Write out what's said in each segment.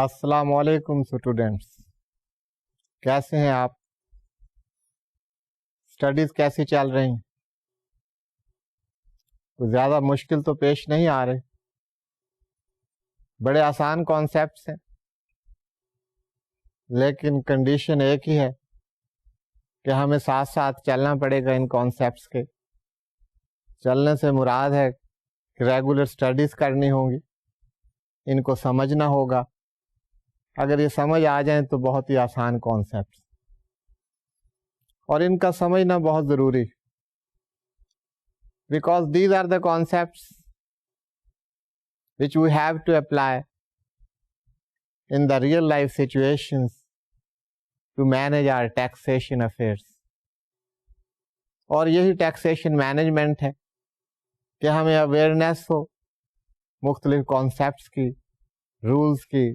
السلام علیکم اسٹوڈینٹس، کیسے ہیں آپ؟ اسٹڈیز کیسی چل رہی ہیں؟ کوئی زیادہ مشکل تو پیش نہیں آ رہے؟ بڑے آسان کانسیپٹس ہیں، لیکن کنڈیشن ایک ہی ہے کہ ہمیں ساتھ ساتھ چلنا پڑے گا ان کانسیپٹس کے۔ چلنے سے مراد ہے کہ ریگولر اسٹڈیز کرنی ہوں گی، ان کو سمجھنا ہوگا۔ اگر یہ سمجھ آ جائیں تو بہت ہی آسان کانسیپٹس، اور ان کا سمجھنا بہت ضروری، because these are the concepts which we have to apply in the real life situations to manage our taxation affairs. اور یہی ٹیکسیشن مینجمنٹ ہے کہ ہمیں اویئرنیس ہو مختلف کانسیپٹس کی، رولز کی،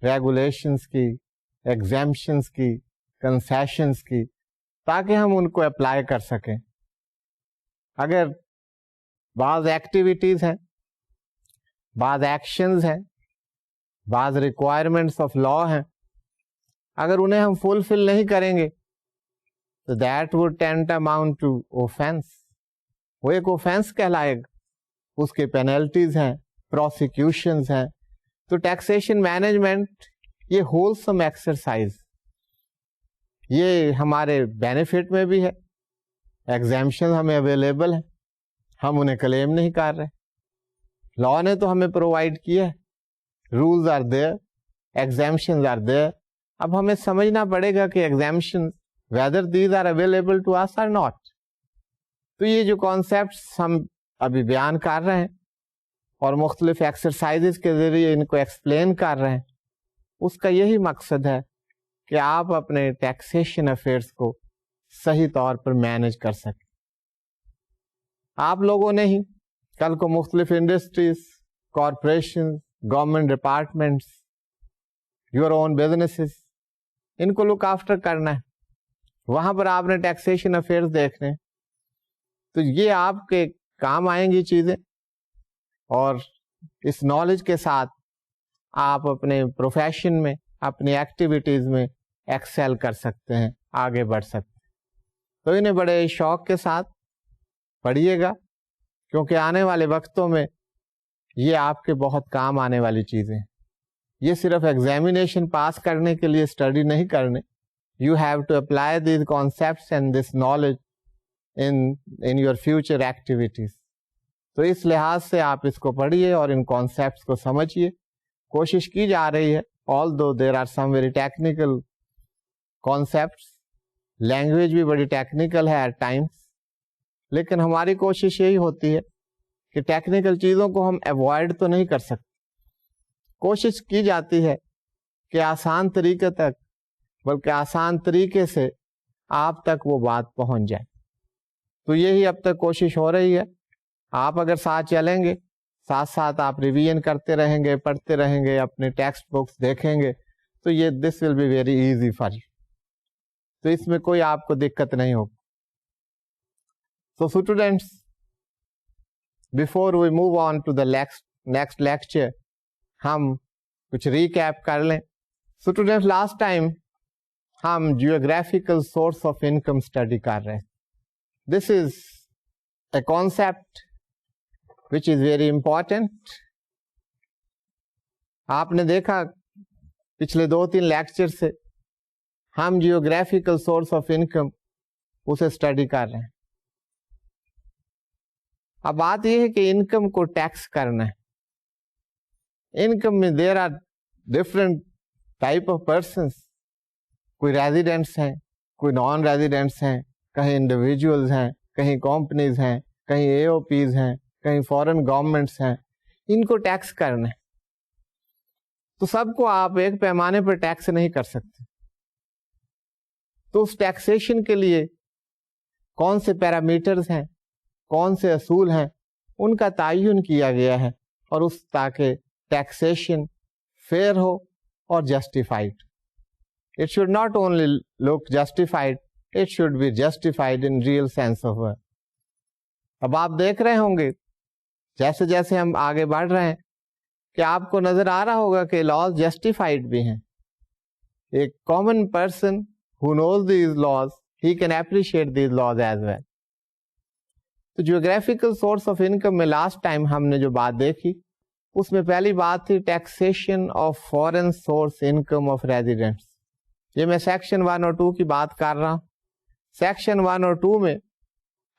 ریگولیشنز کی، ایگزیمپشنز کی، کنسیشنز کی، تاکہ ہم ان کو اپلائی کر سکیں۔ اگر بعض ایکٹیویٹیز ہیں، بعض ایکشنز ہیں، بعض ریکوائرمنٹس آف لا ہیں، اگر انہیں ہم فلفل نہیں کریں گے تو that would tend amount to offence, وہ ایک اوفینس کہلائے گا، اس کے پینلٹیز ہیں، پروسیکیوشنز ہیں۔ تو ٹیکسیشن مینجمنٹ یہ ہولسم ایکسرسائز، یہ ہمارے بینیفٹ میں بھی ہے، ایگزیمپشن ہمیں اویلیبل ہیں، ہم انہیں کلیم نہیں کر رہے، لا نے تو ہمیں پرووائڈ کیا ہے، rules are there, exemptions are there. اب ہمیں سمجھنا پڑے گا کہ ایگزیمپشن whether these are available to us or not۔ تو یہ جو کانسیپٹس ہم ابھی بیان کر رہے ہیں اور مختلف ایکسرسائزز کے ذریعے ان کو ایکسپلین کر رہے ہیں، اس کا یہی مقصد ہے کہ آپ اپنے ٹیکسیشن افیئرس کو صحیح طور پر مینج کر سکیں۔ آپ لوگوں نے ہی کل کو مختلف industries, corporation, government departments, your own businesses, ان کو لک آفٹر کرنا ہے، وہاں پر آپ نے ٹیکسیشن افیئرس دیکھنے، تو یہ آپ کے کام آئیں گی چیزیں، اور اس نالج کے ساتھ آپ اپنے پروفیشن میں، اپنی ایکٹیویٹیز میں ایکسیل کر سکتے ہیں، آگے بڑھ سکتے ہیں۔ تو انہیں بڑے شوق کے ساتھ پڑھیے گا، کیونکہ آنے والے وقتوں میں یہ آپ کے بہت کام آنے والی چیزیں ہیں۔ یہ صرف ایگزامینیشن پاس کرنے کے لیے اسٹڈی نہیں کرنے، you have to apply these concepts and this knowledge in your future activities۔ تو اس لحاظ سے آپ اس کو پڑھیے اور ان کانسیپٹس کو سمجھیے۔ کوشش کی جا رہی ہے، although there are some very technical concepts، language بھی بڑی ٹیکنیکل ہے at times، لیکن ہماری کوشش یہی ہوتی ہے کہ ٹیکنیکل چیزوں کو ہم اوائڈ تو نہیں کر سکتے، کوشش کی جاتی ہے کہ آسان طریقے تک، بلکہ آسان طریقے سے آپ تک وہ بات پہنچ جائے۔ تو یہی اب تک کوشش ہو رہی ہے۔ آپ اگر ساتھ چلیں گے، ساتھ ساتھ آپ ریویژن کرتے رہیں گے، پڑھتے رہیں گے، اپنے ٹیکسٹ بکس دیکھیں گے، تو یہ this will be very easy for you, تو اس میں کوئی آپ کو دقت نہیں ہوگی۔ So students, before we move on to the next lecture، ہم کچھ ریکیپ کر لیں۔ Students، لاسٹ ٹائم ہم geographical source of income study کر رہے ہیں۔ This is a concept which is very important. آپ نے دیکھا پچھلے 2-3 لیکچر سے ہم جیوگرافیکل سورس آف انکم اسے اسٹڈی کر رہے ہیں۔ اب بات یہ ہے کہ انکم کو ٹیکس کرنا ہے۔ انکم میں there are different type of persons, کوئی ریزیڈنٹس ہیں، کوئی نان ریزیڈنٹس ہیں، کہیں انڈیویجولز ہیں، کہیں کمپنیز ہیں، کہیں اے او پیز ہیں، کہیں فورن گورنمنٹس ہیں، ان کو ٹیکس کرنا ہے۔ تو سب کو آپ ایک پیمانے پر ٹیکس نہیں کر سکتے، تو اس ٹیکسیشن کے لیے کون سے پیرامیٹرز ہیں، کون سے اصول ہیں، ان کا تعین کیا گیا ہے، اور اس تاکہ ٹیکسیشن فیئر ہو اور justified. It should not only look justified, it should be justified in real sense of word۔ اب آپ دیکھ رہے ہوں گے جیسے جیسے ہم آگے بڑھ رہے ہیں کہ آپ کو نظر آ رہا ہوگا کہ لاز جسٹیفائڈ بھی ہیں. ایک common person who knows these laws, he can appreciate these laws as well. تو جیوگرافیکل سورس آف انکم میں لاسٹ ٹائم ہم نے جو بات دیکھی اس میں پہلی بات تھی taxation of foreign source income of residents. یہ میں سیکشن 1 اور 2 کی بات کر رہا ہوں. سیکشن 1 اور 2 میں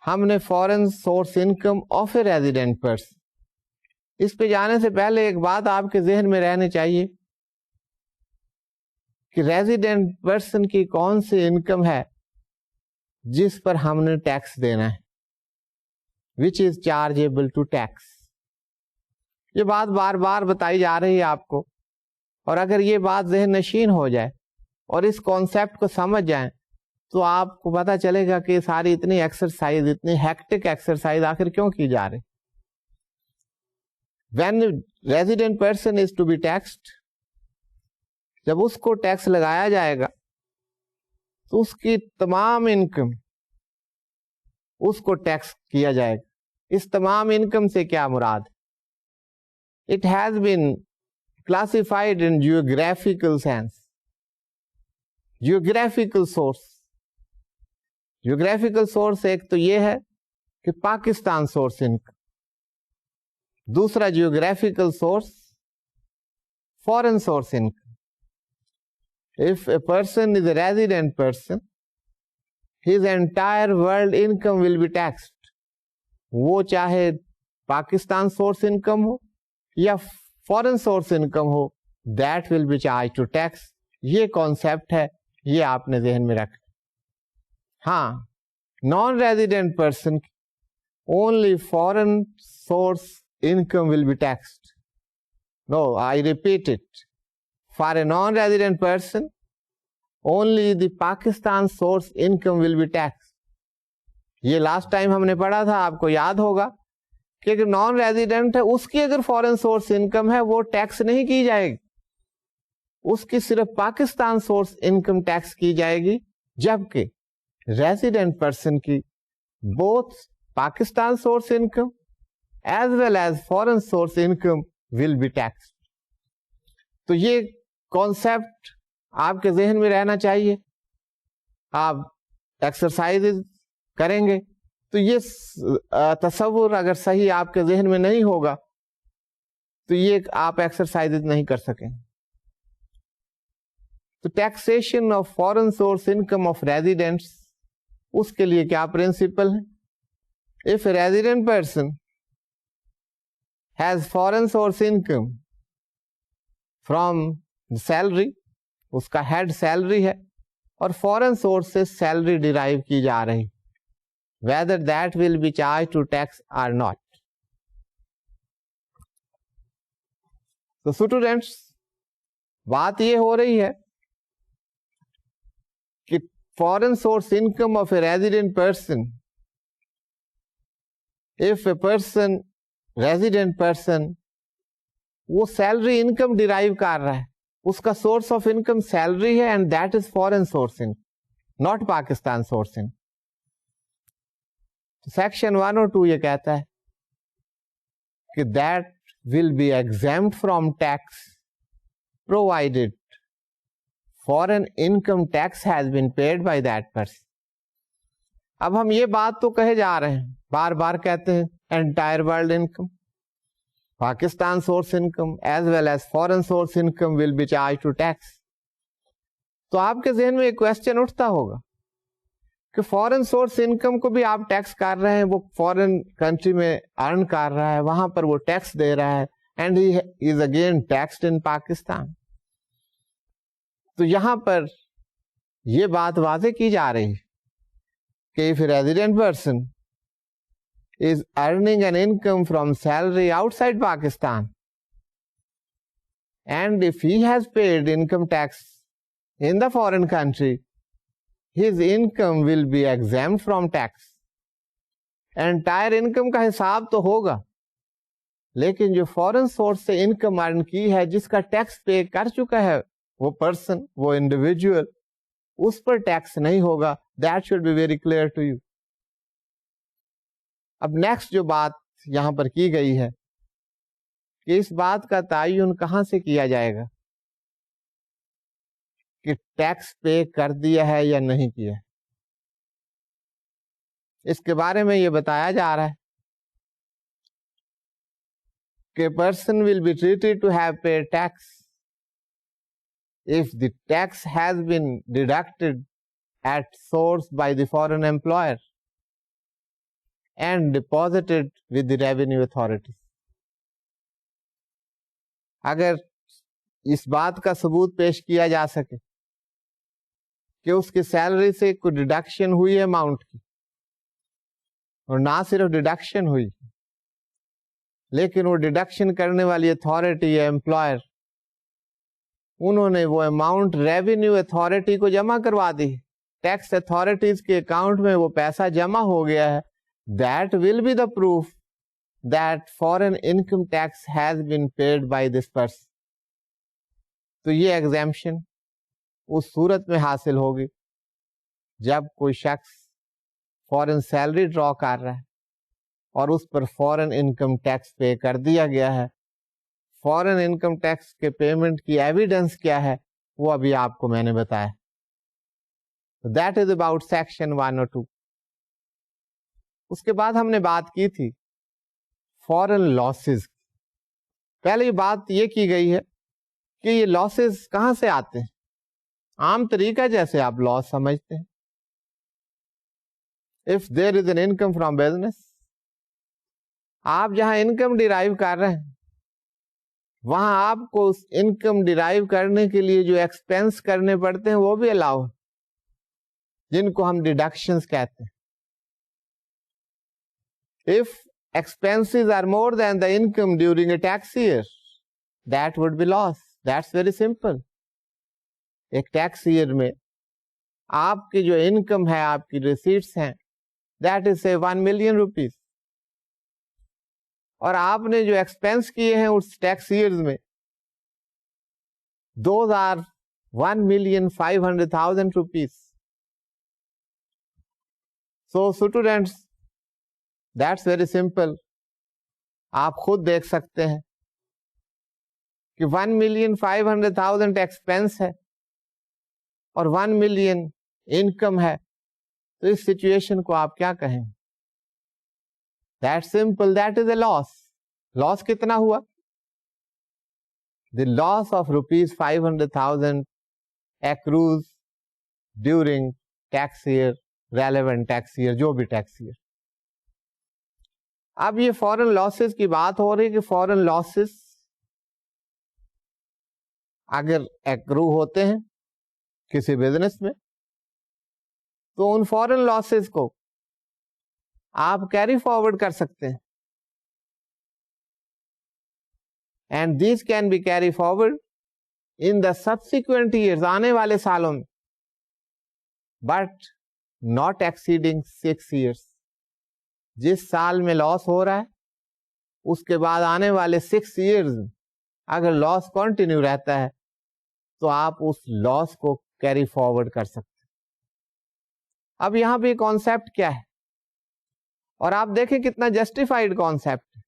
ہم نے foreign source income of a resident person. اس پہ جانے سے پہلے ایک بات آپ کے ذہن میں رہنی چاہیے کہ ریزیڈنٹ پرسن کی کون سی انکم ہے جس پر ہم نے ٹیکس دینا ہے, which is chargeable to tax. یہ بات بار بار بتائی جا رہی ہے آپ کو, اور اگر یہ بات ذہن نشین ہو جائے اور اس کانسیپٹ کو سمجھ جائیں تو آپ کو پتا چلے گا کہ ساری اتنی ایکسرسائز, اتنی ہیکٹک ایکسرسائز آخر کیوں کی جا رہی. When resident person is to be taxed, جب اس کو ٹیکس لگایا جائے گا تو اس کی تمام انکم اس کو ٹیکس کیا جائے گا. اس تمام انکم سے کیا مراد؟ It has been classified in geographical sense. Geographical source. Geographical source ایک تو یہ ہے کہ پاکستان سورس انکم, دوسرا geographical source foreign source income. If a person is a resident person, his entire world income will be taxed. وہ چاہے Pakistan source income ہو یا فورن سورس انکم ہو, that will be charged to tax. یہ concept ہے, یہ آپ نے ذہن میں رکھنا. ہاں, non resident person only foreign source income will be taxed. No, I repeat it. For a non-resident person, only the Pakistan source income will be taxed. یہ لاسٹ ٹائم ہم نے پڑھا تھا, آپ کو یاد ہوگا کہ اگر نان ریزیڈنٹ ہے اس کی اگر فورن سورس انکم ہے وہ ٹیکس نہیں کی جائے گی, اس کی صرف پاکستان سورس انکم ٹیکس کی جائے گی, جبکہ ریزیڈنٹ پرسن کی both Pakistan source income as well as foreign source income will be taxed. تو یہ کانسیپٹ آپ کے ذہن میں رہنا چاہیے. آپ ایکسرسائز کریں گے تو یہ تصور اگر صحیح آپ کے ذہن میں نہیں ہوگا تو یہ آپ ایکسرسائز نہیں کر سکیں. تو taxation of foreign source income of residents, اس کے لیے کیا پرنسپل ہے؟ If a resident person has foreign source income from salary, اس کا ہیڈ سیلری ہے اور فورن سورس سے سیلری ڈیرائیو کی جا رہی, whether that will be charged to tax or not. تو اسٹوڈینٹس, بات یہ ہو رہی ہے کہ foreign source income of a resident person, if a person resident person وہ سیلری انکم ڈیرائیو کر رہا ہے, اس کا سورس آف انکم سیلری ہے, and that is foreign source income, not Pakistan source income. Section 1 اور 2 یہ کہتا ہے کہ that will be exempt from tax provided foreign income tax has been paid by that person. اب ہم یہ بات تو کہے جا رہے ہیں, بار بار کہتے ہیں entire world income, Pakistan source income as well as foreign source income will be charged to tax. تو آپ کے ذہن میں ایک کوشچن اٹھتا ہوگا کہ فورن سورس انکم کو بھی آپ ٹیکس کر رہے ہیں, وہ فورن کنٹری میں ارن کر رہا ہے, وہاں پر وہ ٹیکس دے رہا ہے, and he is again taxed in Pakistan. تو یہاں پر یہ بات واضح کی جا رہی ہے کہ if a resident person is earning an income from salary outside Pakistan, and if he has paid income tax in the foreign country, his income will be exempt from tax. Entire income کا حساب تو ہوگا, لیکن جو فورن source سے income earn کی ہے, جس کا ٹیکس پے کر چکا ہے وہ پرسن, وہ انڈیویجول, اس پر ٹیکس نہیں ہوگا. That should be very clear to you. اب نیکسٹ جو بات یہاں پر کی گئی ہے کہ اس بات کا تعین کہاں سے کیا جائے گا کہ ٹیکس پے کر دیا ہے یا نہیں کیا ہے؟ اس کے بارے میں یہ بتایا جا رہا ہے کہ person will be treated to have paid tax if the tax has been deducted at source by the foreign employer and deposited with the revenue authorities. اگر اس بات کا ثبوت پیش کیا جا سکے کہ اس کی سیلری سے کوئی ڈیڈکشن ہوئی ہے اماؤنٹ کی، اور نہ صرف ڈیڈکشن ہوئی لیکن وہ ڈیڈکشن کرنے والی اتھارٹی یا امپلائر انہوں نے وہ اماؤنٹ ریونیو اتھارٹی کو جمع کروا دی، ٹیکس اتھارٹیز کے اکاؤنٹ میں وہ پیسہ جمع ہو گیا ہے، that will be the proof that foreign income tax has been paid by this person. تو یہ ایگزیمپشن اس صورت میں حاصل ہوگی جب کوئی شخص فورن سیلری ڈرا کر رہا ہے اور اس پر فورن انکم ٹیکس پے کر دیا گیا ہے. فورن انکم ٹیکس کے پیمنٹ کی ایویڈنس کیا ہے وہ ابھی آپ کو میں نے بتایا. That is about section 102. اس کے بعد ہم نے بات کی تھی فورن لاسز. پہلے بات یہ کی گئی ہے کہ یہ لاسز کہاں سے آتے ہیں. عام طریقہ جیسے آپ لاس سمجھتے ہیں، if there is an income from business، آپ جہاں انکم ڈیرائیو کر رہے ہیں وہاں آپ کو اس انکم ڈیرائیو کرنے کے لیے جو ایکسپینس کرنے پڑتے ہیں وہ بھی الاؤ، جن کو ہم ڈیڈکشنز کہتے ہیں. If expenses are more than the income during a tax year, that would be loss. That's very simple. ایک ٹیکس ایئر میں آپ کی جو انکم ہے، آپ کی ریسیٹس ہیں، that is say 1 million rupees. اور آپ نے جو ایکسپینس کیے ہیں اس ٹیکس ایئرز میں those are 1,500,000 rupees. So students, that's very simple. آپ خود دیکھ سکتے ہیں کہ 1,500,000 ایکسپینس ہے اور 1 million انکم ہے، تو اس سچویشن کو آپ کیا کہیں؟ That's simple, that is a loss. Loss کتنا ہوا؟ The loss of rupees 500,000 accrues during tax year, relevant tax year، جو بھی tax year. اب یہ فورن لاسز کی بات ہو رہی کہ فورن لاسز اگر ایکرو ہوتے ہیں کسی بزنس میں تو ان فورن لاسز کو آپ کیری فارورڈ کر سکتے ہیں. And these can be carry forward in the subsequent years, آنے والے سالوں میں، بٹ ناٹ ایکسیڈنگ 6 years. جس سال میں لاس ہو رہا ہے اس کے بعد آنے والے 6 years اگر لاس کنٹینیو رہتا ہے تو آپ اس لاس کو کیری فارورڈ کر سکتے ہیں. اب یہاں پہ کانسیپٹ کیا ہے، اور آپ دیکھیں کتنا جسٹیفائڈ کانسیپٹ ہے.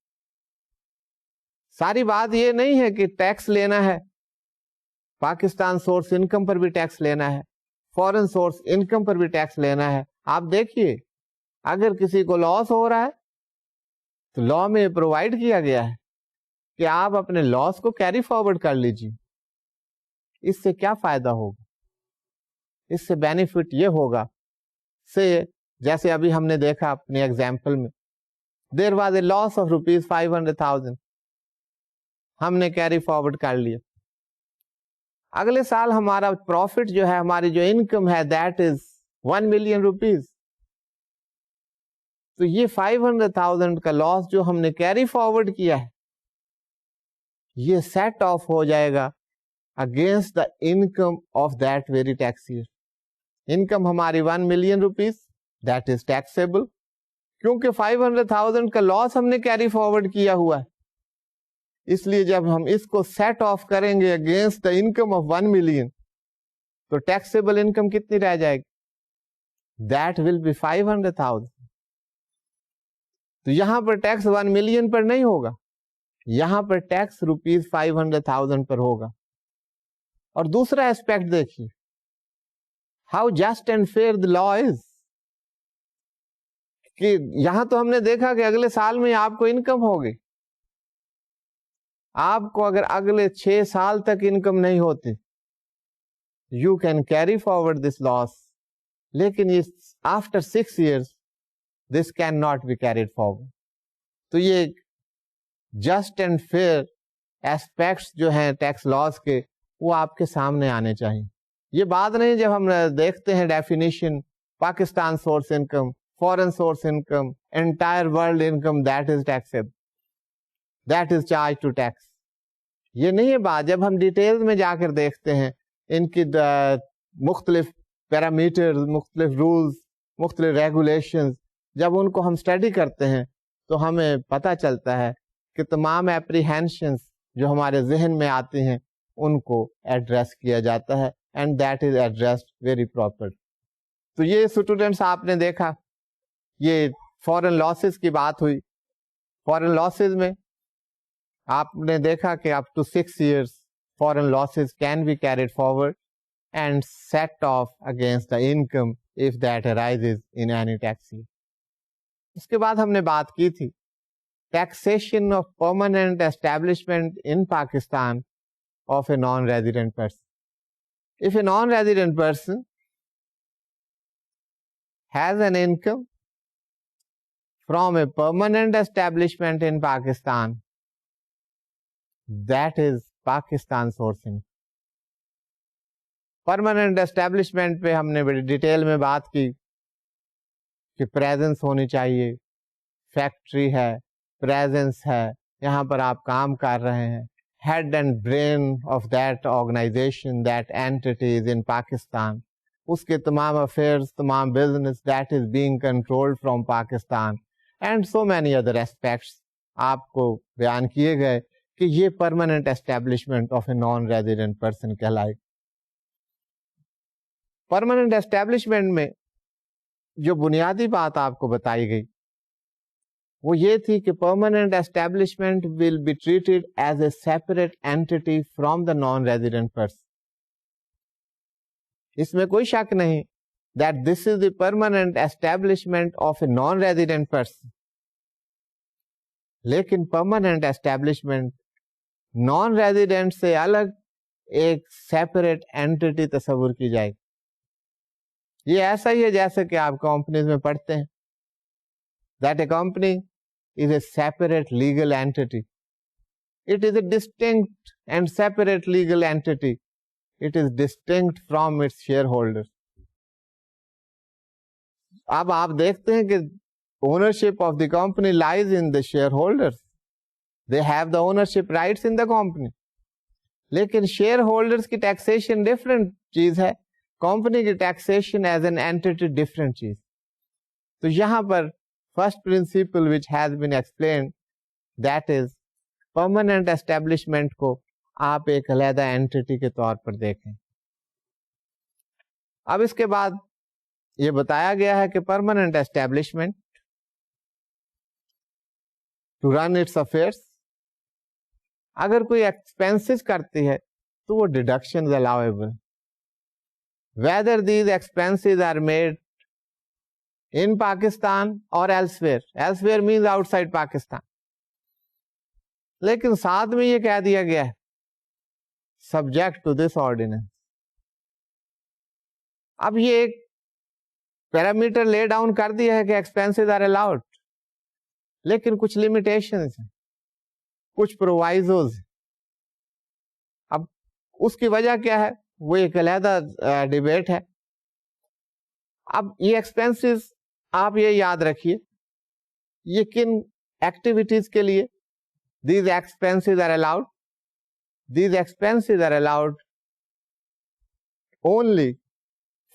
ساری بات یہ نہیں ہے کہ ٹیکس لینا ہے، پاکستان سورس انکم پر بھی ٹیکس لینا ہے، فورن سورس انکم پر بھی ٹیکس لینا ہے. آپ دیکھیے اگر کسی کو لاس ہو رہا ہے تو لا میں پرووائڈ کیا گیا ہے کہ آپ اپنے لاس کو کیری فارورڈ کر لیجیے. اس سے کیا فائدہ ہوگا؟ اس سے بینیفٹ یہ ہوگا سے جیسے ابھی ہم نے دیکھا اپنی ایگزامپل میں، there was a loss of rupees 500,000، ہم نے کیری فارورڈ کر لیا. اگلے سال ہمارا پروفٹ جو ہے، ہماری جو انکم ہے، دیٹ از 1 million rupees. تو یہ 500,000 کا لاس جو ہم نے کیری فارورڈ کیا ہے یہ سیٹ آف ہو جائے گا against the income of that very tax year. Income ہماری 1 million rupees، that is taxable, کیونکہ 500,000 کا لاس ہم نے کیری فارورڈ کیا ہوا ہے. اس لیے جب ہم اس کو سیٹ آف کریں گے against the income of 1 million تو ٹیکسیبل انکم کتنی رہ جائے گی؟ That will be 500,000. تو یہاں پر ٹیکس 1 million پر نہیں ہوگا، یہاں پر ٹیکس ₹500,000 پر ہوگا. اور دوسرا اسپیکٹ دیکھیے, ہاؤ جسٹ اینڈ فیئر دا لا از, کہ یہاں تو ہم نے دیکھا کہ اگلے سال میں آپ کو انکم ہوگی. آپ کو اگر اگلے 6 سال تک انکم نہیں ہوتی, you can carry forward this loss, لیکن یہ after 6 years this can not be carried forward. تو یہ جسٹ اینڈ فیئر ایسپیکٹس جو ہیں ٹیکس لاس کے, وہ آپ کے سامنے آنے چاہیے. یہ بات نہیں جب ہم دیکھتے ہیں definition Pakistan source income, foreign source income, entire world income, that is taxable, that is charge to tax. یہ نہیں ہے بات. جب ہم ڈیٹیل میں جا کر دیکھتے ہیں ان کی مختلف پیرامیٹر, مختلف رولز, مختلف ریگولیشنز, جب ان کو ہم اسٹڈی کرتے ہیں تو ہمیں پتہ چلتا ہے کہ تمام اپریہینشنز جو ہمارے ذہن میں آتی ہیں ان کو ایڈریس کیا جاتا ہے, and that is addressed very proper. تو یہ اسٹوڈینٹس آپ نے دیکھا, یہ فورن لاسز کی بات ہوئی. فورن لاسز میں آپ نے دیکھا کہ up to 6 years foreign losses can be carried forward and set off against the income if that arises in any tax year. اس کے بعد ہم نے بات کی تھی taxation of permanent establishment in Pakistan of a non-resident person. If a non-resident person has an income from a permanent establishment in Pakistan, that is Pakistan sourcing. Permanent establishment پہ ہم نے بڑی ڈیٹیل میں بات کی کہ پریزنس ہونی چاہیے, فیکٹری ہے, پریزنس ہے, یہاں پر آپ کام کر رہے ہیں, head and brain of that organization, that entity is in Pakistan, اس کے تمام افیئرس, تمام business that is being controlled from Pakistan, and so many other aspects آپ کو بیان کیے گئے کہ یہ permanent establishment of a non resident person کہلائے. پرماننٹ اسٹیبلشمنٹ میں جو بنیادی بات آپ کو بتائی گئی وہ یہ تھی کہ permanent establishment will be treated as a separate entity from the non resident person. اس میں کوئی شک نہیں that this is the permanent establishment of a non-resident person. لیکن permanent establishment non-resident سے الگ ایک separate entity تصور کی جائے. یہ ایسا ہی ہے جیسے کہ آپ کمپنیز میں پڑھتے ہیں that a company is a separate legal entity. It is a distinct and separate legal entity. It is distinct from its shareholders. اب آپ دیکھتے ہیں کہ ownership of the company lies in the shareholders. They have the ownership rights in the company. لیکن shareholders کی taxation different چیز ہے, company کی taxation as an entity different چیز. تو یہاں پر first principle which has been explained, that is permanent establishment کو آپ ایک علیحدہ entity کے طور پر دیکھیں. اب اس کے بعد یہ بتایا گیا ہے کہ permanent establishment to run its affairs اگر کوئی expenses کرتی ہے تو وہ deductions allowable, whether these expenses are made in Pakistan or elsewhere. Elsewhere means outside Pakistan. لیکن ساتھ میں یہ کہہ دیا گیا ہے subject to this ordinance. اب یہ ایک پیرامیٹر لے ڈاؤن کر دیا ہے کہ ایکسپینسز آر الاؤڈ, لیکن کچھ لمیٹیشنز ہیں, کچھ پرووائزوز ہیں. اب اس کی وجہ کیا ہے وہ ایک علیحدہ ڈیبیٹ ہے. اب یہ ایکسپینسز آپ یہ یاد رکھیے یہ کن ایکٹیویٹیز کے لیے these expenses are allowed. These expenses are allowed only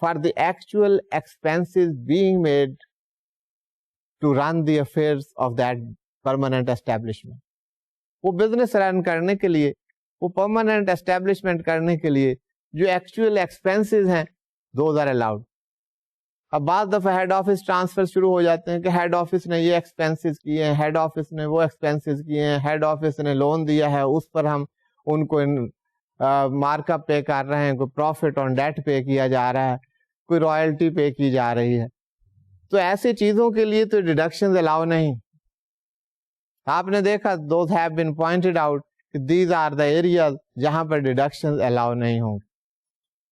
for the actual expenses being made to run the affairs of that permanent establishment. وہ بزنس رن کرنے کے لیے, وہ permanent establishment کرنے کے لیے جو actual expenses ہیں those are allowed. اب بعض دفعہ ہیڈ آفس ٹرانسفر شروع ہو جاتے ہیں کہ ہیڈ آفس نے یہ ایکسپینسز کیے ہیں, ہیڈ آفس نے وہ ایکسپینسز کیے ہیں, ہیڈ آفس نے لون دیا ہے اس پر ہم ان کو مارک اپ پے کر رہے ہیں, کوئی پروفٹ آن ڈیٹ پے کیا جا رہا ہے, کوئی رائلٹی پے کی جا رہی ہے. تو ایسی چیزوں کے لیے تو ڈیڈکشنز الاؤ نہیں. آپ نے دیکھا those have been pointed out کہ دیز آر دا ایریاز جہاں پر ڈیڈکشنز الاؤ نہیں ہوں گے,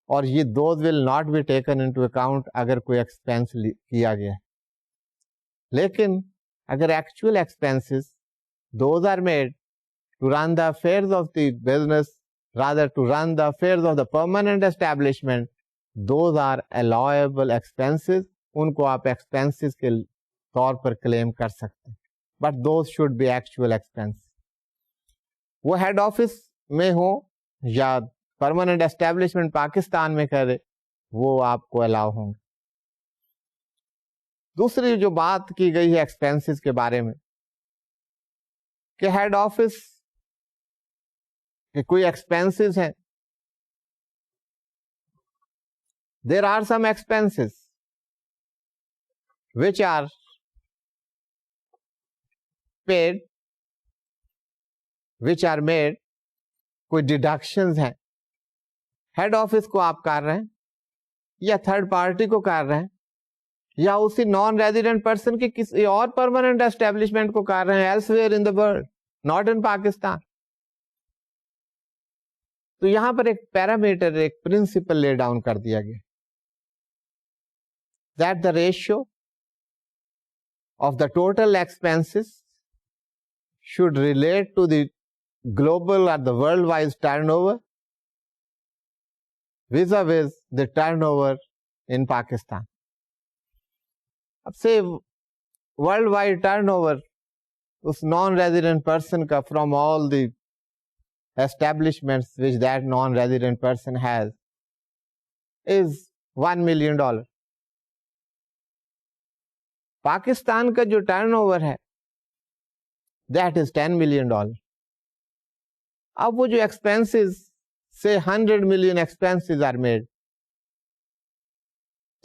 اور یہ those will not be taken into account اگر کوئی ایکسپینس کیا گیا ہے. لیکن اگر actual expenses those are made to run the affairs of the business rather to run the affairs of the permanent establishment, those are allowable expenses. ان کو آپ expenses کے طور پر claim کر سکتے ہیں, but those should be actual expenses. وہ head office میں ہو یا permanent establishment پاکستان میں کرے, وہ آپ کو allow ہوں. دوسری جو بات کی گئی ہے expenses کے بارے میں کہ head office کہ کوئی ایکسپینسز ہیں, there are some expenses which are paid which are made, کوئی ڈیڈکشنز ہیں ہیڈ آفس کو آپ کر رہے ہیں یا تھرڈ پارٹی کو کر رہے ہیں یا اسی نان ریزیڈنٹ پرسن کے کسی اور پرماننٹ اسٹیبلشمنٹ کو کر رہے ہیں elsewhere in the world, not in Pakistan. تو یہاں پر ایک پیرامیٹر, ایک پرنسپل لے ڈاؤن کر دیا گیا, that the ratio of the total expenses should relate to the global or the worldwide turnover vis-a-vis the turnover in Pakistan. اب سے world wide turn over اس naan resident person کا from all the establishments which that non-resident person has is $1 million. Pakistan کا جو turn over ہے that is $10 million. اب وہ جو expenses say 100 million expenses are made,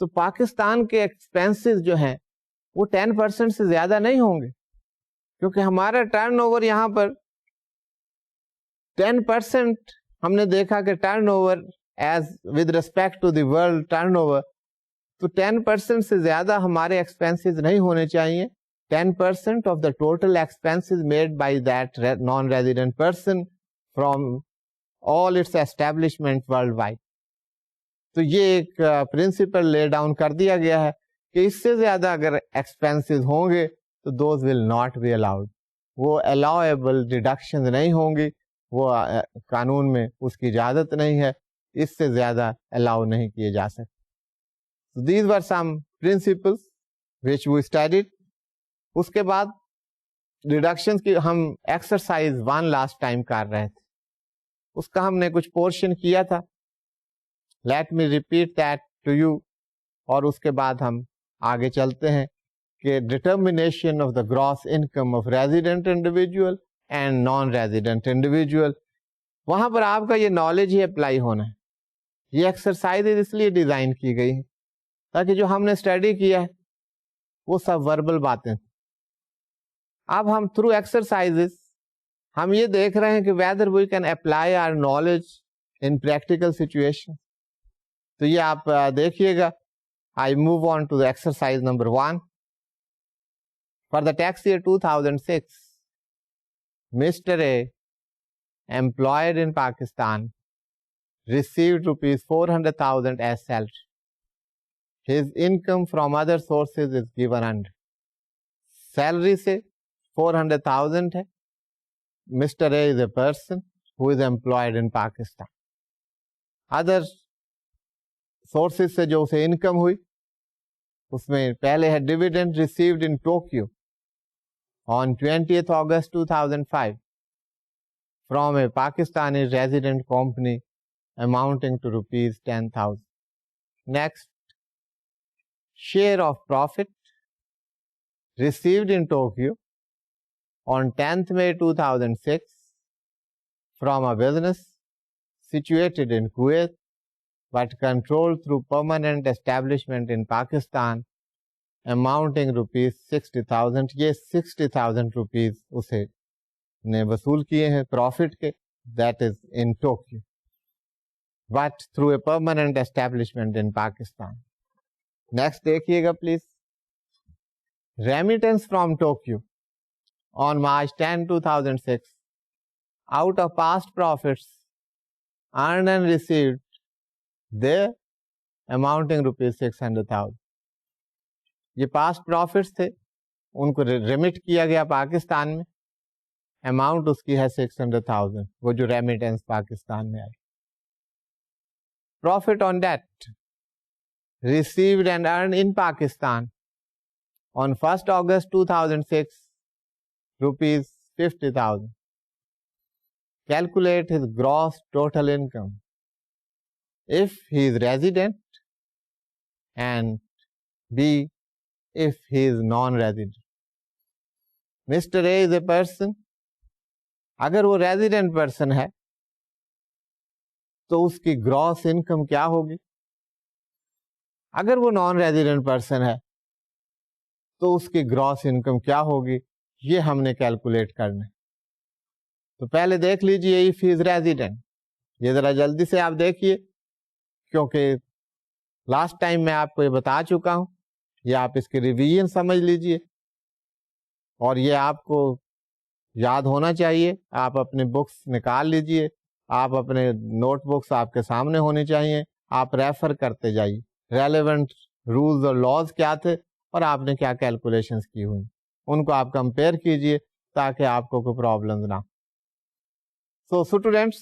تو پاکستان کے expenses جو ہیں وہ 10% سے زیادہ نہیں ہوں گے, کیونکہ ہمارا ٹرن اوور یہاں پر 10% ہم نے دیکھا کہ turnover as with respect to the world turnover, تو 10% سے زیادہ ہمارے ایکسپینسز نہیں ہونے چاہیے. 10% of the total expenses made by that non resident person from all its establishment worldwide. تو یہ ایک پرنسپل لے ڈاؤن کر دیا گیا ہے کہ اس سے زیادہ اگر ایکسپینسز ہوں گے تو those will not be allowed, وہ الاؤیبل ڈیڈکشن نہیں ہوں گی, وہ قانون میں اس کی اجازت نہیں ہے, اس سے زیادہ الاؤ نہیں کیے جا سکتے. So these were some principles which we studied. اس کے بعد ڈیڈکشن کی ہم ایکسرسائز 1 لاسٹ ٹائم کر رہے تھے, اس کا ہم نے کچھ پورشن کیا تھا. Let me repeat that to you, اور اس کے بعد ہم آگے چلتے ہیں کہ determination of the gross income of resident individual and non resident individual. وہاں پر آپ کا یہ نالج ہی اپلائی ہونا ہے. یہ ایکسرسائز اس لیے ڈیزائن کی گئی ہے تاکہ جو ہم نے اسٹڈی کیا ہے وہ سب وربل باتیں. اب ہم تھرو ایکسرسائزز ہم یہ دیکھ رہے ہیں کہ whether we can apply our knowledge in practical situation. تو یہ آپ دیکھیے گا. I move on to the exercise number 1. For the tax year 2006, Mr. A, employed in Pakistan, received rupees 400,000 as salary. His income from other sources is given under. Salary سے 400,000 ہے. Mr. A is a person who is employed in Pakistan. Other sources سے جو اسے income ہوئی اس میں پہلے ہے dividend received in Tokyo on 20th August 2005 from a Pakistani resident company amounting to ₹10,000. Next, share of profit received in Tokyo on 10th May 2006 from a business situated in Kuwait but controlled through permanent establishment in Pakistan amounting rupees 60,000. یہ 60,000 rupees اسے نے وصول کیے ہیں profit کے, that is in Tokyo, but through a permanent establishment in Pakistan. Next دیکھیے گا please. Remittance from Tokyo on March 10, 2006 out of past profits earned and received there amounting rupees 600,000. یہ past prophets تھے, ان کو remit کیا گیا پاکستان میں, amount اس کی ہے 600,000, وہ جو ریمیٹنس پاکستان میں آئی. Profit on that received and earned in Pakistan on 1st August 2006 rupees 50,000. Calculate his gross total income if he is resident and B if he is non-resident. Mr. A is a person, اگر وہ resident person ہے تو اس کی grass income کیا ہوگی, اگر وہ naan resident person ہے تو اس کی گراس انکم کیا ہوگی, یہ ہم نے کیلکولیٹ کرنا ہے. تو پہلے دیکھ لیجئے if he is resident, یہ ذرا جلدی سے آپ دیکھیے کیونکہ لاسٹ ٹائم میں آپ کو یہ بتا چکا ہوں, یہ آپ اس کی ریویژن سمجھ لیجئے اور یہ آپ کو یاد ہونا چاہیے. آپ اپنے بکس نکال لیجئے, آپ اپنے نوٹ بکس آپ کے سامنے ہونی چاہیے, آپ ریفر کرتے جائیے ریلیونٹ رولز اور لاز کیا تھے اور آپ نے کیا کیلکولیشنز کی ہوئی, ان کو آپ کمپیئر کیجئے تاکہ آپ کو کوئی پرابلم نہ. سو اسٹوڈینٹس,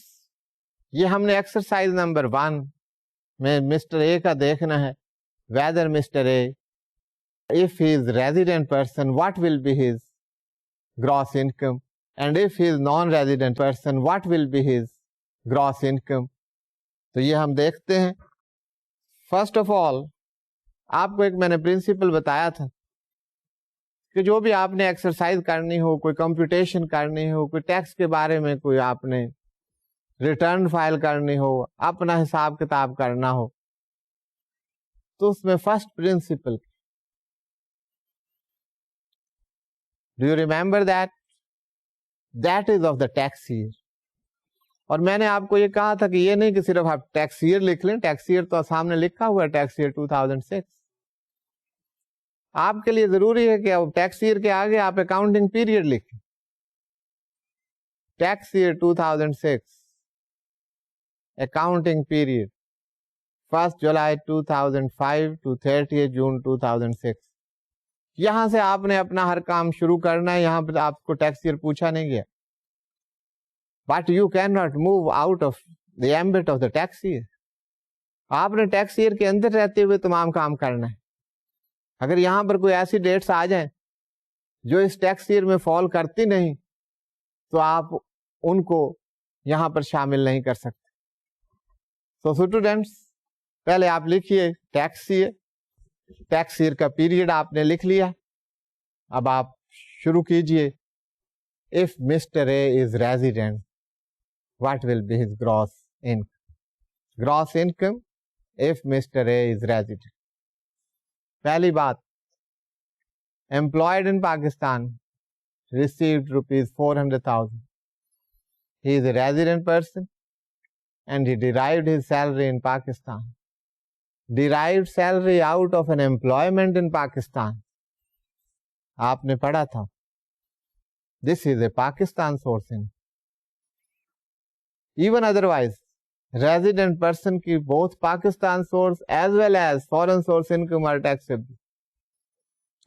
یہ ہم نے ایکسرسائز نمبر 1 میں مسٹر اے کا دیکھنا ہے, whether Mr. A, if he is resident person, what will be his gross income, and if he is non-resident person, what will be his gross income. تو یہ ہم دیکھتے ہیں. فرسٹ آف آل آپ کو ایک میں نے پرنسپل بتایا تھا کہ جو بھی آپ نے ایکسرسائز کرنی ہو, کوئی کمپیوٹیشن کرنی ہو, کوئی ٹیکس کے بارے میں کوئی آپ نے ریٹرن فائل کرنی ہو, اپنا حساب کتاب کرنا ہو, تو اس میں first principle, do you remember that is of the tax year. اور میں نے آپ کو یہ کہا تھا کہ یہ نہیں کہ صرف آپ ٹیکس ایئر لکھ لیں, ٹیکس ایئر تو سامنے لکھا ہوا ہے, ٹیکس ایئر 2006. آپ کے لیے ضروری ہے کہ ٹیکس ایئر کے آگے آپ اکاؤنٹنگ پیریڈ لکھیں. Tax year 2006 accounting period 1 July 2005 to 30 June 2006. یہاں سے آپ نے اپنا ہر کام شروع کرنا ہے, یہاں پہ آپ کو ٹیکس ایئر پوچھا نہیں گیا. But you can not move out of the ambit of the tax year. آپ نے ٹیکس ایئر کے اندر رہتے ہوئے تمام کام کرنا ہے. اگر یہاں پر کوئی ایسی ڈیٹس آ جائیں جو اس ٹیکس ایئر میں فال کرتی نہیں تو آپ ان کو یہاں پر شامل نہیں کر سکتے. سو اسٹوڈینٹس, پہلے آپ لکھیے ٹیکس ایئر, ٹیکس ایئر کا پیریڈ آپ نے لکھ لیا. اب آپ شروع کیجئے. If Mr. A is resident, what will be his gross income? Gross income if Mr. A is resident. پہلی بات, employed in Pakistan, received rupees 400,000. He is a resident person and he derived his salary in Pakistan. Derived salary out of an employment in Pakistan. آپ نے پڑھا تھا. This is a Pakistan sourcing. Even otherwise, resident person کی both Pakistan source as well as foreign source income are taxable.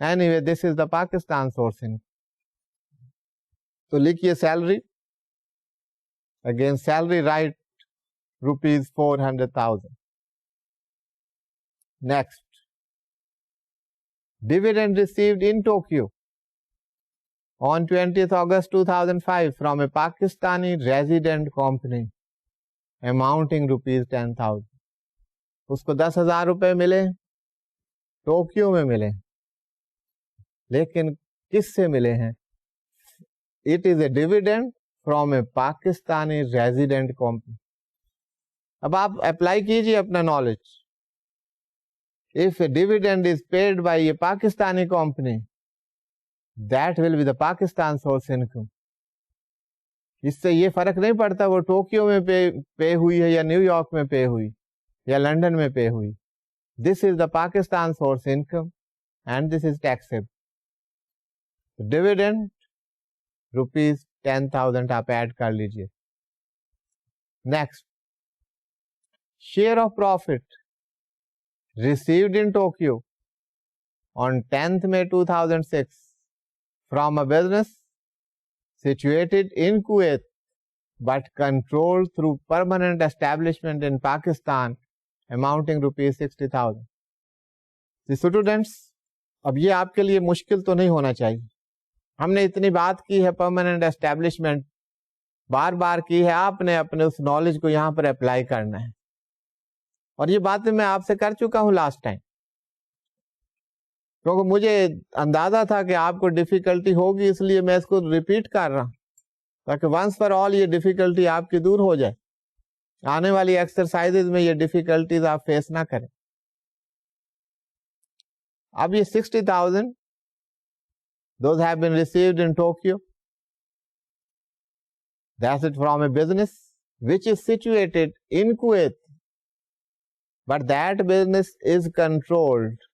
Anyway, this is the Pakistan sourcing. تو لکھیے salary. Again, salary write rupees 400,000. Next, dividend received in Tokyo on 20th August 2005 from a Pakistani resident company amounting rupees 10,000. اس کو 10,000 روپے ملے, Tokyo میں ملے, لیکن کس سے ملے ہیں؟ It is a dividend from a Pakistani resident company. اب آپ اپلائی کیجیے اپنا knowledge. If a dividend is paid by a Pakistani company, that will be the Pakistan source income. اس سے یہ فرق نہیں پڑتا وہ ٹوکیو میں پے ہوئی ہے یا نیو یارک میں پے ہوئی یا لنڈن میں پے ہوئی. This is the Pakistan source income and this is taxable. Dividend rupees 10,000 آپ ایڈ کر لیجیے. Next, share of profit received in Tokyo on 10th May 2006 from a business situated in Kuwait but controlled through permanent establishment in Pakistan amounting rupees 60,000. The students, اب یہ آپ کے لیے مشکل تو نہیں ہونا چاہیے. ہم نے اتنی بات کی ہے پرماننٹ اسٹیبلشمنٹ بار بار کی ہے, آپ نے اپنے اس نالج کو یہاں پر اپلائی کرنا ہے. اور یہ باتیں میں آپ سے کر چکا ہوں لاسٹ ٹائم, کیونکہ مجھے اندازہ تھا کہ آپ کو ڈیفیکلٹی ہوگی, اس لیے میں اس کو ریپیٹ کر رہا ہوں تاکہ ونس فار آل یہ ڈیفیکلٹی آپ کی دور ہو جائے. آنے والی ایکسرسائز میں یہ ڈیفیکلٹیز آپ فیس نہ کریں. اب یہ 60,000 those have been received in Tokyo. That's it from a business which is situated in Kuwait, but that business is controlled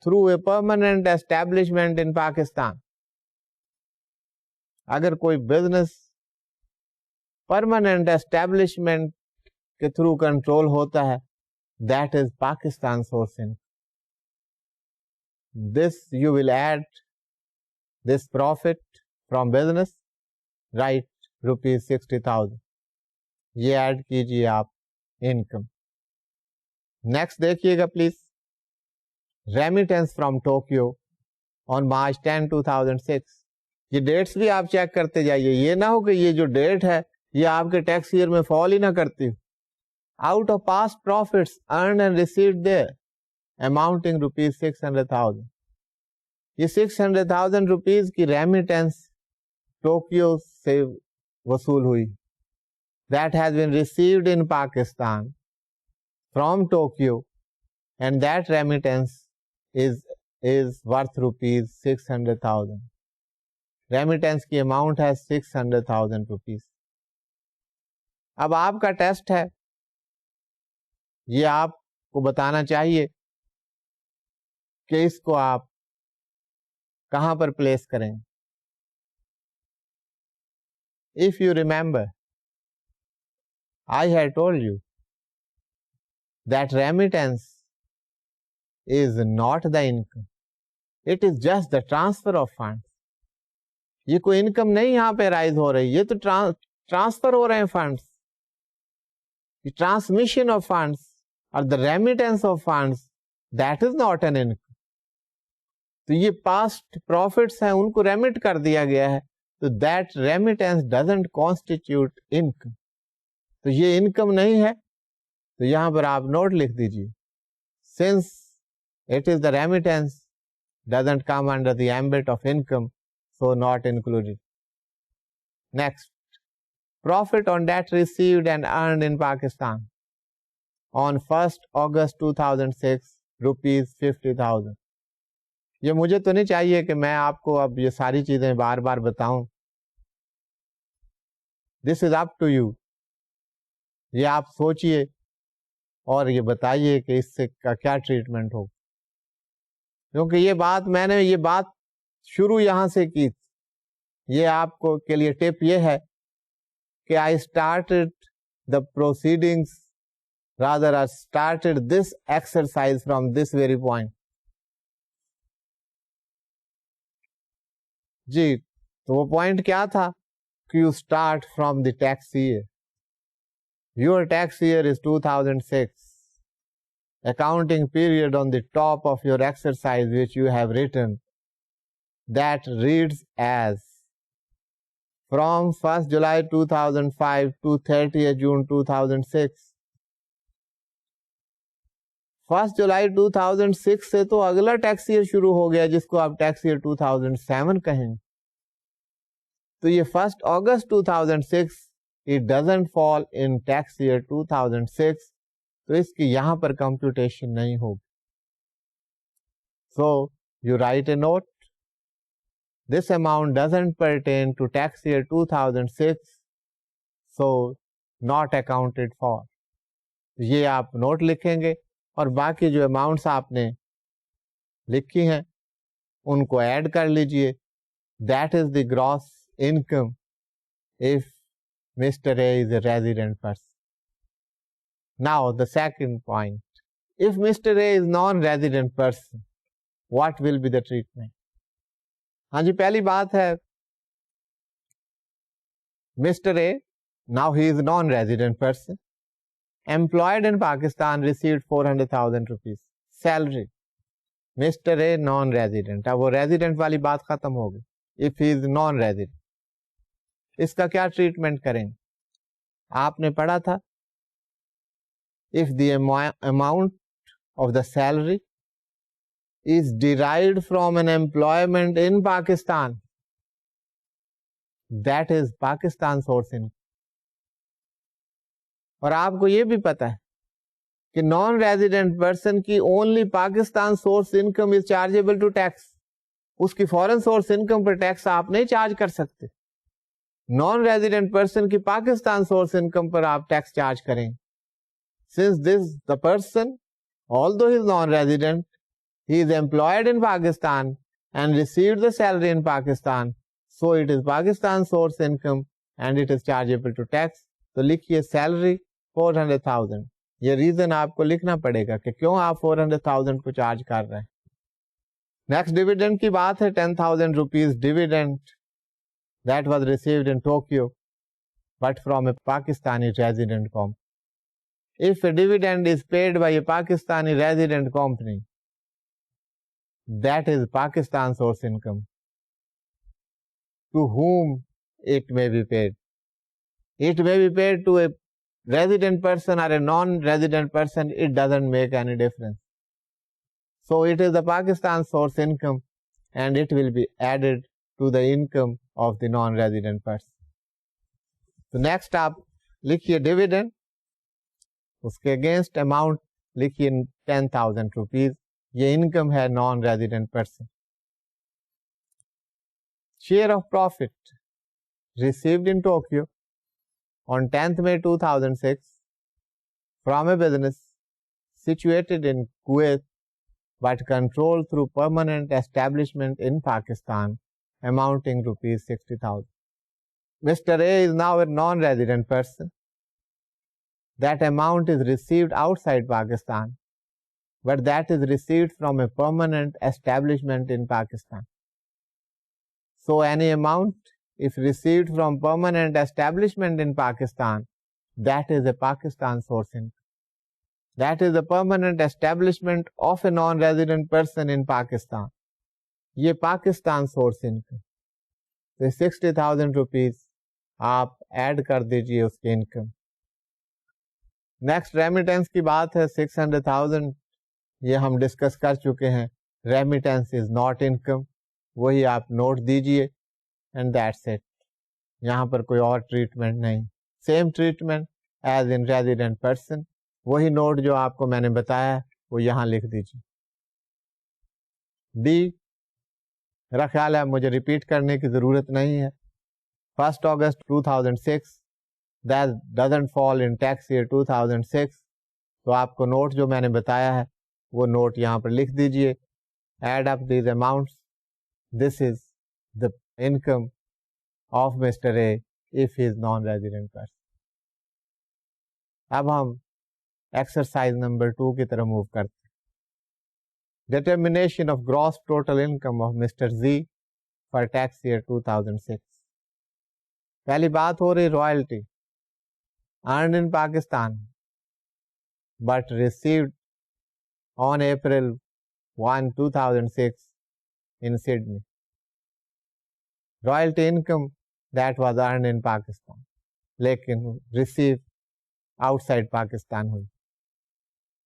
through a permanent establishment in Pakistan. اگر کوئی بزنس پرماننٹ اسٹیبلشمنٹ کے through control ہوتا ہے, that is Pakistan sourcing. This you will add this profit from business, right, rupees 60,000. یہ add کیجیے آپ income. Next دیکھیے گا please. Remittance from Tokyo آن مارچ 10, 2006. یہ ڈیٹس بھی آپ چیک کرتے جائیے, یہ نہ ہو کہ یہ جو ڈیٹ ہے یہ آپ کے ٹیکس ایئر میں فال ہی نہ کرتی. Out of past profits earned and received there amounting rupees 600,000. یہ 600,000 روپیز کی ریمیٹنس ٹوکیو سے وصول ہوئی. That has been received in Pakistan from Tokyo, and that remittance is worth rupees 600,000. Remittance کی amount ہے 600,000 rupees. اب آپ کا ٹیسٹ ہے, یہ آپ کو بتانا چاہیے کہ اس کو آپ کہاں پر پلیس کریں. If you remember, I had told you that remittance is not the income. It is just the transfer of funds. یہ کوئی انکم نہیں یہاں پہ رائز ہو رہی, یہ تو ٹرانسفر ہو رہے ہیں فنڈس. ٹرانسمیشن آف فنڈس اور the remittance of funds, that is not an income. تو یہ پاسٹ پروفٹس ہیں, ان کو ریمٹ کر دیا گیا ہے, تو that remittance doesn't constitute income. تو یہ انکم نہیں ہے. تو یہاں پر آپ نوٹ لکھ دیجیے, since it is the remittance doesn't come under the ambit of income, so not included. Next, profit on debt received and earned in Pakistan on 1st August 2006, rupees 50,000. یہ مجھے تو نہیں چاہیے کہ میں آپ کو اب یہ ساری چیزیں بار بار بتاؤں. This is up to you. یہ آپ سوچئے اور یہ بتائیے کہ اس سے کا کیا ٹریٹمنٹ ہو, کیونکہ یہ بات میں نے یہ بات شروع یہاں سے کی. یہ آپ کو کے لیے ٹپ یہ ہے کہ I started the proceedings, rather I started this exercise from this very point. جی, تو وہ پوائنٹ کیا تھا کہ you start from the tax year. Your tax year is 2006. Accounting period on the top of your exercise which you have written, that reads as from 1st July 2005 to 30th June 2006. 1st July 2006 سے تو اگلا tax year شروع ہو گیا جس کو آپ tax year 2007 کہیں. تو یہ 1st August 2006 it doesn't fall in tax year 2006, تو اس کی یہاں پر کمپیوٹیشن نہیں ہوگی. So you write a note, this amount doesn't pertain to tax year 2006, so not accounted for. یہ آپ نوٹ لکھیں گے اور باقی جو اماؤنٹس آپ نے لکھی ہیں ان کو ایڈ کر لیجئے. That is the gross income if Mr. A is a resident person. Now the second point, if Mr. A is non-resident person, what will be the treatment? ہاں جی پہلی بات ہے Mr. A, now he is a non-resident person, employed in Pakistan, received 400,000 rupees salary. Mr. A non-resident, اب وہ resident والی بات ختم ہو گئی. If he is non-resident, اس کا کیا ٹریٹمنٹ کریں؟ آپ نے پڑھا تھا if the amount of the salary is derived from an employment in Pakistan, that is Pakistan source income. اور آپ کو یہ بھی پتا ہے کہ نان ریزیڈنٹ پرسن کی only Pakistan source income is chargeable to tax. اس کی فورن سورس انکم پر ٹیکس آپ نہیں چارج کر سکتے. نان ریزیڈنٹ پرسن کی پاکستان سورس انکم پر آپ ٹیکس چارج کریں. Since this the person, although he is non-resident, he is employed in Pakistan and received the salary in Pakistan, so it is Pakistan source income and it is chargeable to tax. تو لکھیے salary 400,000. یہ reason آپ کو لکھنا پڑے گا کہ کیوں آپ 400,000 کو چارج کر رہے ہیں. نیکسٹ ڈیویڈنڈ کی بات ہے. 10,000 rupees dividend that was received in Tokyo but from a Pakistani resident company. If a dividend is paid by a Pakistani resident company, that is Pakistan source income. To whom it may be paid? It may be paid to a resident person or a non-resident person, it doesn't make any difference. So it is the Pakistan source income and it will be added to the income of the non-resident person. So next آپ لکھیے dividend, اس کے against amount لکھیے 10,000 rupees. یہ income ہے non resident person. Share of profit received in Tokyo on 10th May 2006 from a business situated in Kuwait but controlled through permanent establishment in Pakistan amounting rupees 60,000. Mr. A is now a non-resident person. That amount is received outside Pakistan, but that is received from a permanent establishment in Pakistan. So any amount if received from permanent establishment in Pakistan, that is a Pakistan source income. That is the permanent establishment of a non-resident person in Pakistan. یہ Pakistan source income. تو 60,000 rupees آپ add کر دیجئے اس کی income. Next remittance کی بات ہے. 600,000 یہ ہم ڈسکس کر چکے ہیں. ریمیٹنس از ناٹ انکم, وہی آپ نوٹ دیجئے اینڈ دیٹس اٹ. یہاں پر کوئی اور ٹریٹمنٹ نہیں. سیم ٹریٹمنٹ ایز ان ریزیڈنٹ پرسن. وہی نوٹ جو آپ کو میں نے بتایا وہ یہاں لکھ دیجیے. ڈی میرا خیال ہے مجھے ریپیٹ کرنے کی ضرورت نہیں ہے. 1 August 2006 that doesn't fall in tax year 2006. تو آپ کو نوٹ جو میں نے بتایا ہے وہ نوٹ یہاں پر لکھ دیجئے. Add up these amounts. This is the income of Mr. A if he is non-resident person. اب ہم ایکسرسائز نمبر 2 کی طرف موو کرتے ہیں. Determination of gross total income of Mr. Z for tax year 2006. پہلی بات ہو رہی royalty earned in Pakistan but received on April 1, 2006 in Sydney. Royalty income that was earned in Pakistan لیکن received outside Pakistan ہوئی.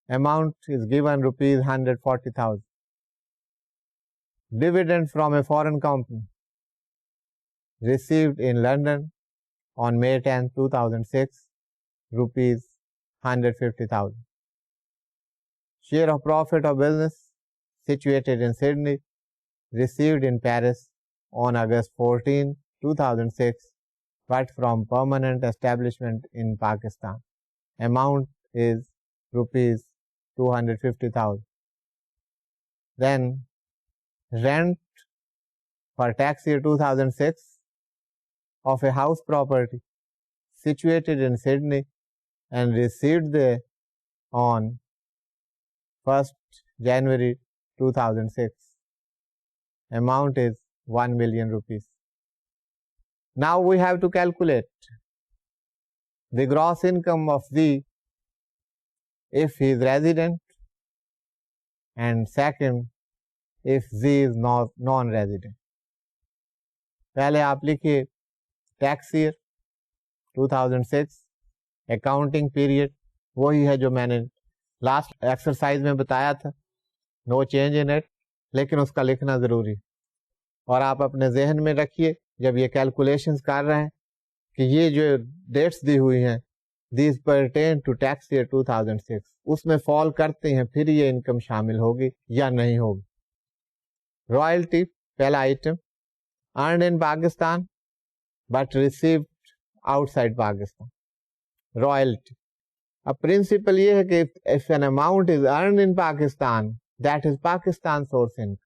Amount is given rupees 140,000. Dividend from a foreign company received in London on May 10, 2006, rupees 150,000. Share of profit of business situated in Sydney, received in Paris on August 14, 2006, but from permanent establishment in Pakistan. Amount is rupees 250,000. Then rent for tax year 2006 of a house property situated in Sydney and received there on 1st January 2006. Amount is 1 million rupees. Now we have to calculate the gross income of Z if he is resident, and second if Z is non-resident. پہلے آپ لکھیے tax year 2006 accounting period وہی ہے جو میں نے last exercise میں بتایا تھا, نو چینج ان اٹ, لیکن اس کا لکھنا ضروری. اور آپ اپنے ذہن میں رکھیے جب یہ کیلکولیشنز کر رہے ہیں کہ یہ جو ڈیٹس دی ہوئی ہیں these pertain to tax year 2006 اس میں فال کرتے ہیں, پھر یہ انکم شامل ہوگی یا نہیں ہوگی. رائلٹی پہلا item earned in Pakistan but received outside Pakistan. Royalty. A principle یہ ہے کہ if an amount is earned in Pakistan, that is Pakistan source income.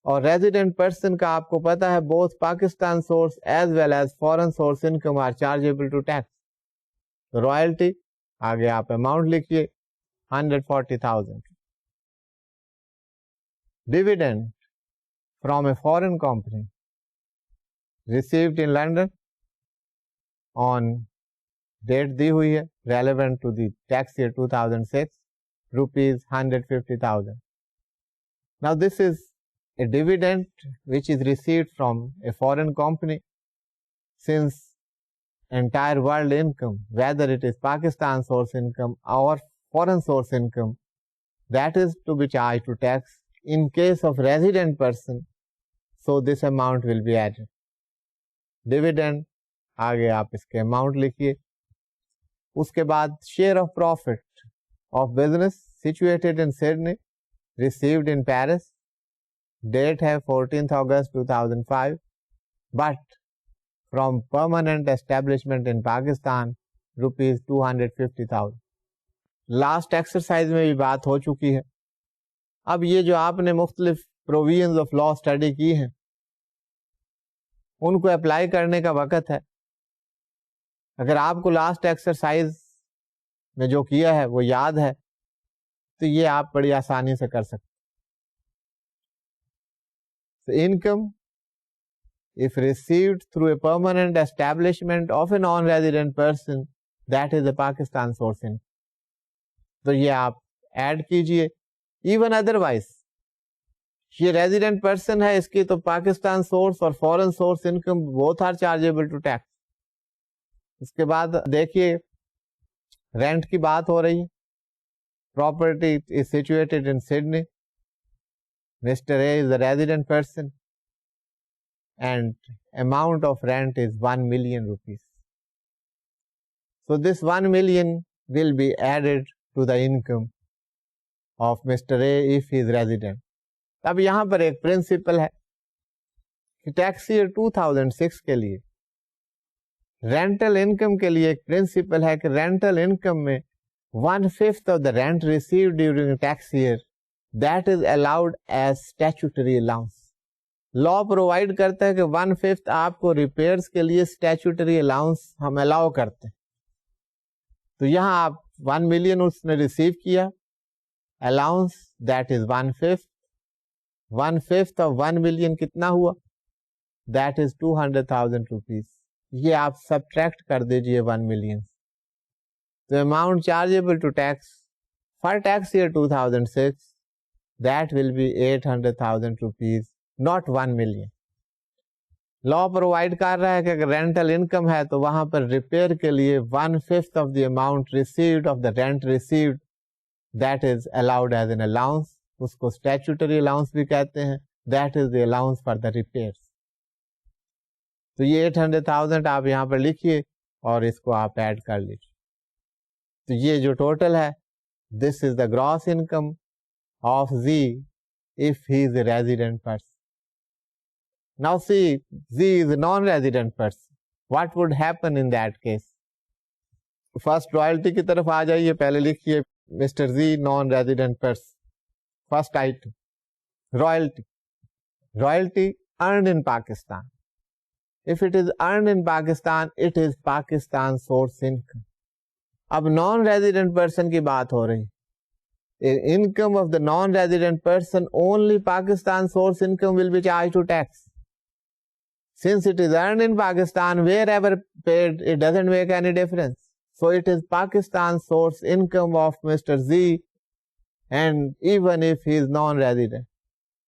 اور resident person کا آپ کو پتا ہے both Pakistan source as well as foreign source income are chargeable to tax. Royalty آگے آپ amount لکھیے 140,000. Dividend from a foreign company received in London on date دی ہوئی ہے relevant to the tax year 2006, rupees 150,000. Now this is a dividend which is received from a foreign company. Since entire world income, whether it is Pakistan source income or foreign source income, that is to be charged to tax in case of resident person. So this amount will be added. Dividend آگے آپ اس کے amount لکھیے. اس کے بعد share of profit of business situated in Sydney received in Paris, date ہے 14 August 2005, but from permanent establishment in Pakistan rupees 250,000. Last exercise میں بھی بات ہو چکی ہے. اب یہ جو آپ نے مختلف پروویژنز آف لا اسٹڈی کی ہیں ان کو اپلائی کرنے کا وقت ہے. اگر آپ کو لاسٹ ایکسرسائز میں جو کیا ہے وہ یاد ہے تو یہ آپ بڑی آسانی سے کر سکتے. Income if received through a permanent establishment of a non-resident person, that is a Pakistan source income. تو یہ آپ ایڈ کیجئے. ایون ادروائز یہ ریزیڈنٹ پرسن ہے, اس کی تو پاکستان سورس اور foreign source income both are chargeable to tax. اس کے بعد دیکھیے رینٹ کی بات ہو رہی ہے. Property is situated in Sydney. Mister A is a resident person and amount of rent is 1 million rupees. So this 1 million will be added to the income of Mr. A if he is resident. اب یہاں پر ایک principal ہے کہ tax year 2006 کے لیے rental income کے لیے ایک پرنسپل ہے کہ رینٹل انکم میں 1/5 of the rent received during tax year that is allowed as statutory allowance. Law provide کرتا ہے کہ 1/5 آپ کو ریپیئرس کے لیے اسٹیچوٹری الاؤنس ہم الاؤ کرتے ہیں. تو یہاں آپ 1 ملین اس نے ریسیو کیا allowance, that is 1/5. 1/5 of 1 million کتنا ہوا؟ That is 200,000 rupees. یہ آپ سبٹریکٹ کر دیجئے 1 ملین. تو amount chargeable to tax for tax year 2006 that will be 800,000 rupees, not 1 million. Law provide کر رہا ہے کہ اگر رینٹل انکم ہے تو وہاں پر ریپیئر کے لیے 1/5 of the amount received of the rent received that is allowed as an allowance. اس کو statutory allowance بھی کہتے ہیں. That is the allowance for the repairs. تو یہ 800,000 آپ یہاں پر لکھیے اور اس کو آپ ایڈ کر لیجیے. تو یہ جو ٹوٹل ہے, this is the gross income of Z if he is a resident person. Now see, Z is a non-resident person. What would happen in that case? First royalty کی طرف آ جائیے, پہلے لکھیے mister Z non resident person. First item royalty. Royalty earned in Pakistan. If it is earned in Pakistan, it is Pakistan source income. اب naan resident person کی بات ہو رہی. Income of the non-resident person, only Pakistan source income will be charged to tax. Since it is earned in Pakistan, wherever paid, it doesn't make any difference. So it is Pakistan source income of Mr. Z, and even if he is non-resident,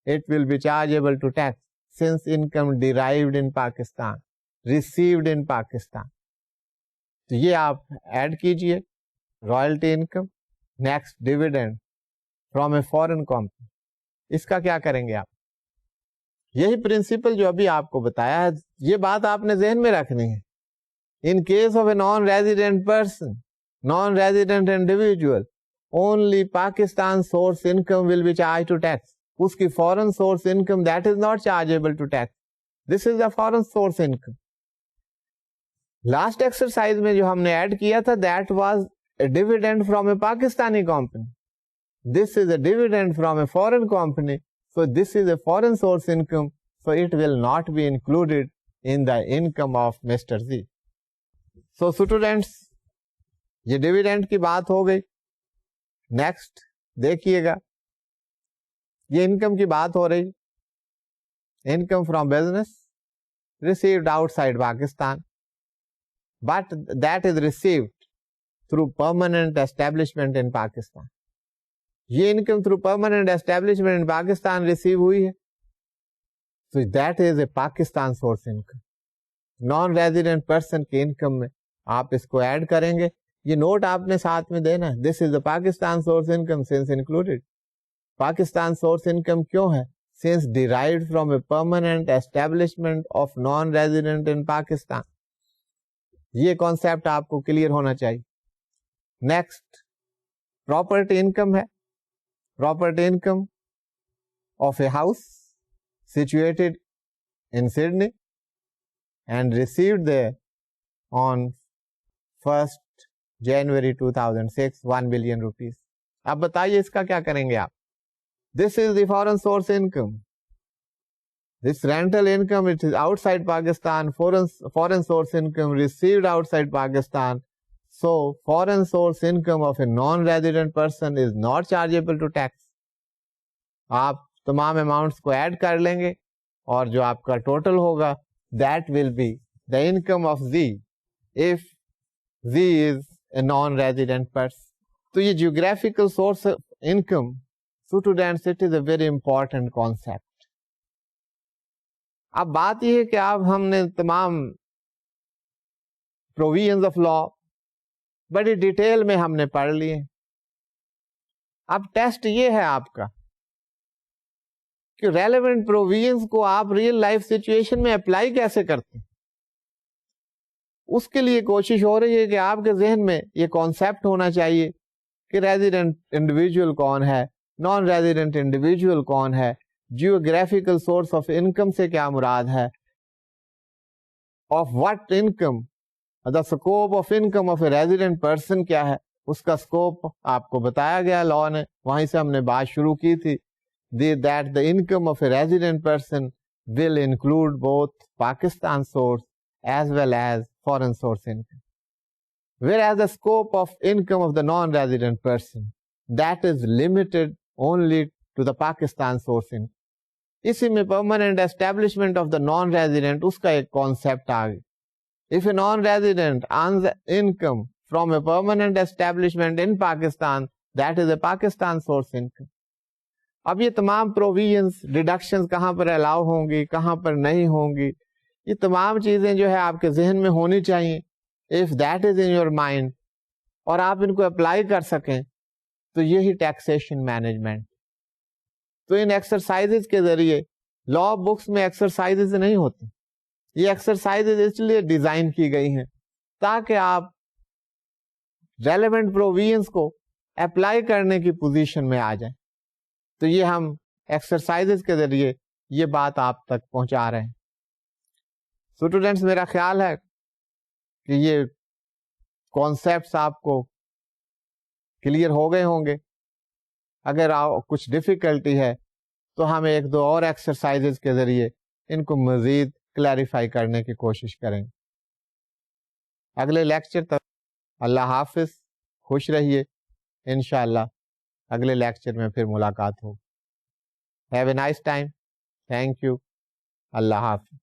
it will be chargeable to tax, since income derived in Pakistan, received in Pakistan. تو یہ آپ add کیجئے royalty income. Next dividend from a foreign company. اس کا کیا کریں گے آپ؟ یہی پرنسپل جو ابھی آپ کو بتایا ہے, یہ بات آپ نے ذہن میں رکھنی ہے. In case of a non resident person, non resident individual, only Pakistan source income will be charge to tax. اس کی foreign source income that is not chargeable to tax. This is a foreign source income. Last exercise میں جو ہم نے add کیا تھا, that was a dividend from a Pakistani company. This is a dividend from a foreign company, so this is a foreign source income, so it will not be included in the income of Mr. Z. So students, یہ dividend کی بات ہو گئی. Next دیکھیے گا, یہ income کی بات ہو رہی. Income from business received outside Pakistan, but that is received through permanent establishment in Pakistan. یہ income through permanent establishment in Pakistan receive ہوئی ہے, تو that is a Pakistan source income. Naan resident person کی انکم میں آپ اس کو ایڈ کریں گے. یہ نوٹ آپ نے ساتھ میں دینا ہے, this is a Pakistan source income since included. Pakistan source income کیوں ہے؟ Since derived from a permanent establishment of non resident in Pakistan. یہ کانسیپٹ آپ کو کلیئر ہونا چاہیے. نیکسٹ پراپرٹی انکم ہے. Property income of a house situated in Sydney and received there on 1st January 2006, 1 billion rupees. اب بتائیے اس کا کیا کریں گے آپ؟ This is the foreign source income. This rental income, it is outside Pakistan, foreign source income received outside Pakistan. So, foreign source income of a non-resident person is not chargeable to tax. آپ تمام amounts کو add کر لیں گے اور جو آپ کا ٹوٹل ہوگا that will be the income of Z if Z is a non-resident person. تو یہ geographical source of income, students, it is a very important concept. اب بات یہ ہے کہ اب ہم نے تمام provisions of law بڑی ڈیٹیل میں ہم نے پڑھ لیے. اب ٹیسٹ یہ ہے آپ کا کہ ریلیونٹ پروویژنس کو آپ ریئل لائف سچویشن میں اپلائی کیسے کرتے ہیں. اس کے لیے کوشش ہو رہی ہے کہ آپ کے ذہن میں یہ کانسیپٹ ہونا چاہیے کہ ریزیڈنٹ انڈیویجول کون ہے, نان ریزیڈنٹ انڈیویجول کون ہے, جیوگرافیکل سورس آف انکم سے کیا مراد ہے, of what income, the scope of income of a resident person کیا ہے, اس کا scope آپ کو بتایا گیا لا نے. وہیں سے ہم نے بات شروع کی تھی that the income of a resident person will include both Pakistan source as well as foreign source income, whereas the scope of income of the non-resident person that is limited only to the Pakistan source income. اسی میں permanent establishment of the non-resident اس کا ایک concept آ گیا. If a non-resident earns income from a permanent establishment in Pakistan, that is a Pakistan source income. اب یہ تمام provisions, deductions کہاں پر allow ہوں گی, کہاں پر نہیں ہوں گی, یہ تمام چیزیں جو ہے آپ کے ذہن میں ہونی چاہیے. If that is in your mind اور آپ ان کو اپلائی کر سکیں تو یہی taxation management. تو ان ایکسرسائزز کے ذریعے لا بکس میں ایکسرسائزز نہیں ہوتی, یہ ایکسرسائزز اس لیے ڈیزائن کی گئی ہیں تاکہ آپ ریلیونٹ پروویژنس کو اپلائی کرنے کی پوزیشن میں آ جائیں. تو یہ ہم ایکسرسائزز کے ذریعے یہ بات آپ تک پہنچا رہے ہیں. اسٹوڈینٹس میرا خیال ہے کہ یہ کانسیپٹس آپ کو کلیئر ہو گئے ہوں گے. اگر کچھ ڈیفیکلٹی ہے تو ہم ایک دو اور ایکسرسائزز کے ذریعے ان کو مزید کلیریفائی کرنے کی کوشش کریں. اگلے لیکچر تک اللہ حافظ، خوش رہیے. انشاءاللہ اگلے لیکچر میں پھر ملاقات ہو. Have a nice time. Thank you. اللہ حافظ.